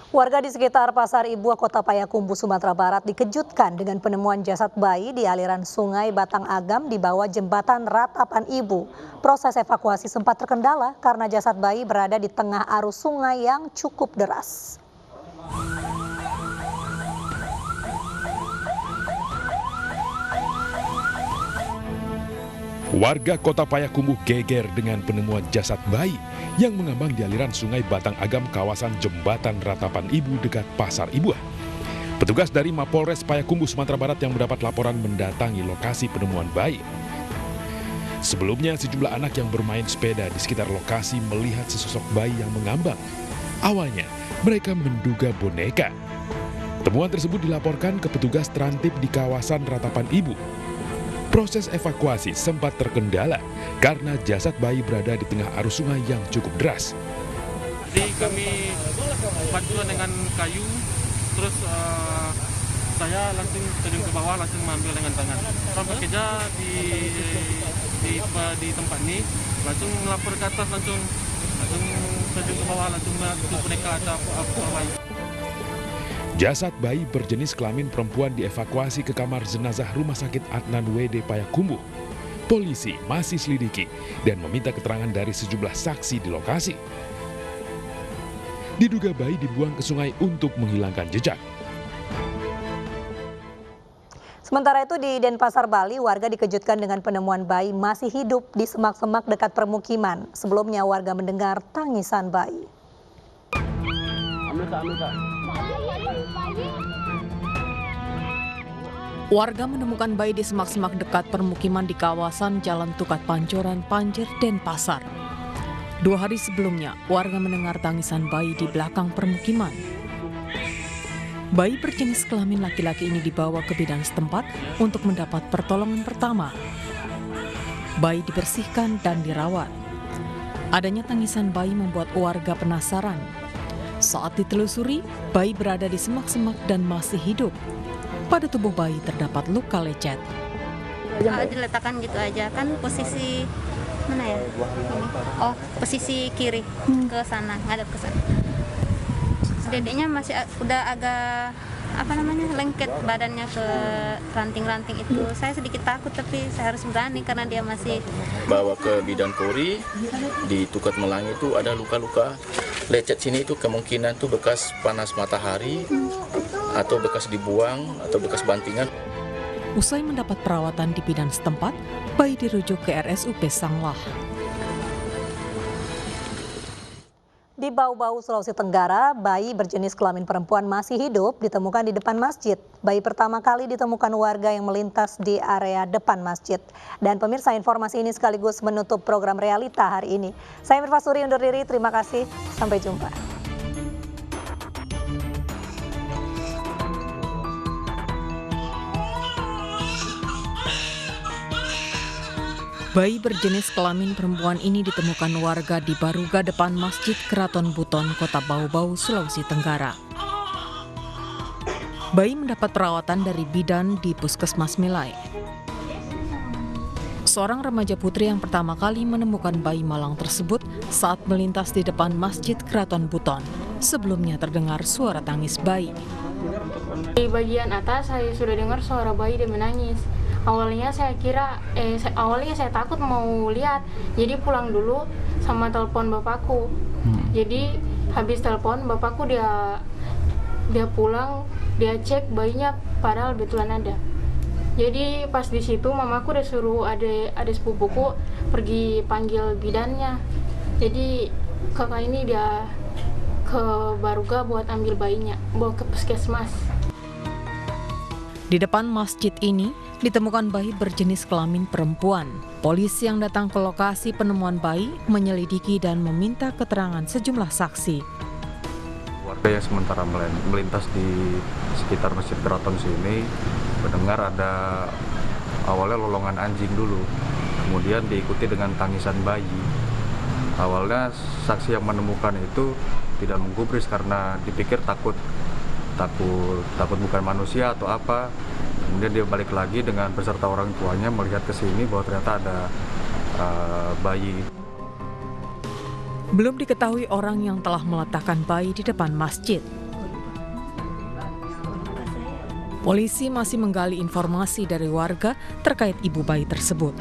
Warga di sekitar Pasar Ibuah, Kota Payakumbuh, Sumatera Barat dikejutkan dengan penemuan jasad bayi di aliran Sungai Batang Agam di bawah jembatan Ratapan Ibu. Proses evakuasi sempat terkendala karena jasad bayi berada di tengah arus sungai yang cukup deras. Warga Kota Payakumbuh geger dengan penemuan jasad bayi yang mengambang di aliran Sungai Batang Agam kawasan Jembatan Ratapan Ibu dekat Pasar Ibuah. Petugas dari Mapolres Payakumbuh, Sumatera Barat yang mendapat laporan mendatangi lokasi penemuan bayi. Sebelumnya, sejumlah anak yang bermain sepeda di sekitar lokasi melihat sesosok bayi yang mengambang. Awalnya, mereka menduga boneka. Temuan tersebut dilaporkan ke petugas Trantip di kawasan Ratapan Ibu. Proses evakuasi sempat terkendala karena jasad bayi berada di tengah arus sungai yang cukup deras. Jadi kami bantuan dengan kayu, terus saya langsung terjun ke bawah, langsung mengambil dengan tangan. Sampai kerja di tempat ini, langsung melapor ke atas, langsung terjun ke bawah, langsung ke boneka atau apa bayi. Jasad bayi berjenis kelamin perempuan dievakuasi ke kamar jenazah Rumah Sakit Adnan WD Payakumbuh. Polisi masih selidiki dan meminta keterangan dari sejumlah saksi di lokasi. Diduga bayi dibuang ke sungai untuk menghilangkan jejak. Sementara itu di Denpasar, Bali, warga dikejutkan dengan penemuan bayi masih hidup di semak-semak dekat permukiman. Sebelumnya warga mendengar tangisan bayi. Warga menemukan bayi di semak-semak dekat permukiman di kawasan Jalan Tukat Pancoran, Panjer, Denpasar. 2 hari sebelumnya, warga mendengar tangisan bayi di belakang permukiman. Bayi berjenis kelamin laki-laki ini dibawa ke bidan setempat untuk mendapat pertolongan pertama. Bayi dibersihkan dan dirawat. Adanya tangisan bayi membuat warga penasaran. Saat ditelusuri, bayi berada di semak-semak dan masih hidup. Pada tubuh bayi terdapat luka lecet. Diletakkan gitu aja, kan posisi mana ya? Oh, posisi kiri ke sana, ngadep ke sana. Dedeknya masih udah agak lengket badannya ke ranting-ranting itu. Saya sedikit takut tapi saya harus berani karena dia masih. Bawa ke bidan Polri di Tukat Melangi itu ada luka-luka lecet sini, itu kemungkinan tuh bekas panas matahari atau bekas dibuang atau bekas bantingan. Usai mendapat perawatan di bidan setempat, bayi dirujuk ke RSUP Sanglah. Di Bau-Bau, Sulawesi Tenggara, bayi berjenis kelamin perempuan masih hidup ditemukan di depan masjid. Bayi pertama kali ditemukan warga yang melintas di area depan masjid. Dan pemirsa, informasi ini sekaligus menutup program Realita hari ini. Saya Mirva Suri undur diri, terima kasih, sampai jumpa. Bayi berjenis kelamin perempuan ini ditemukan warga di Baruga depan Masjid Keraton Buton, Kota Bau-Bau, Sulawesi Tenggara. Bayi mendapat perawatan dari bidan di Puskesmas Milai. Seorang remaja putri yang pertama kali menemukan bayi malang tersebut saat melintas di depan Masjid Keraton Buton. Sebelumnya terdengar suara tangis bayi. Di bagian atas saya sudah dengar suara bayi dia menangis. Awalnya saya takut mau lihat, jadi pulang dulu sama telepon bapakku. Jadi habis telepon bapakku dia pulang, dia cek bayinya padahal betulan ada. Jadi pas di situ mamaku udah suruh ada sepupuku pergi panggil bidannya. Jadi kakak ini dia ke Baruga buat ambil bayinya, bawa ke puskesmas. Di depan masjid ini ditemukan bayi berjenis kelamin perempuan. Polisi yang datang ke lokasi penemuan bayi menyelidiki dan meminta keterangan sejumlah saksi. Warga yang sementara melintas di sekitar Masjid Keraton sini mendengar ada awalnya lolongan anjing dulu, kemudian diikuti dengan tangisan bayi. Awalnya saksi yang menemukan itu tidak menggubris karena dipikir takut bukan manusia atau apa. Kemudian dia balik lagi dengan beserta orang tuanya melihat ke sini bahwa ternyata ada bayi. Belum diketahui orang yang telah meletakkan bayi di depan masjid. Polisi masih menggali informasi dari warga terkait ibu bayi tersebut.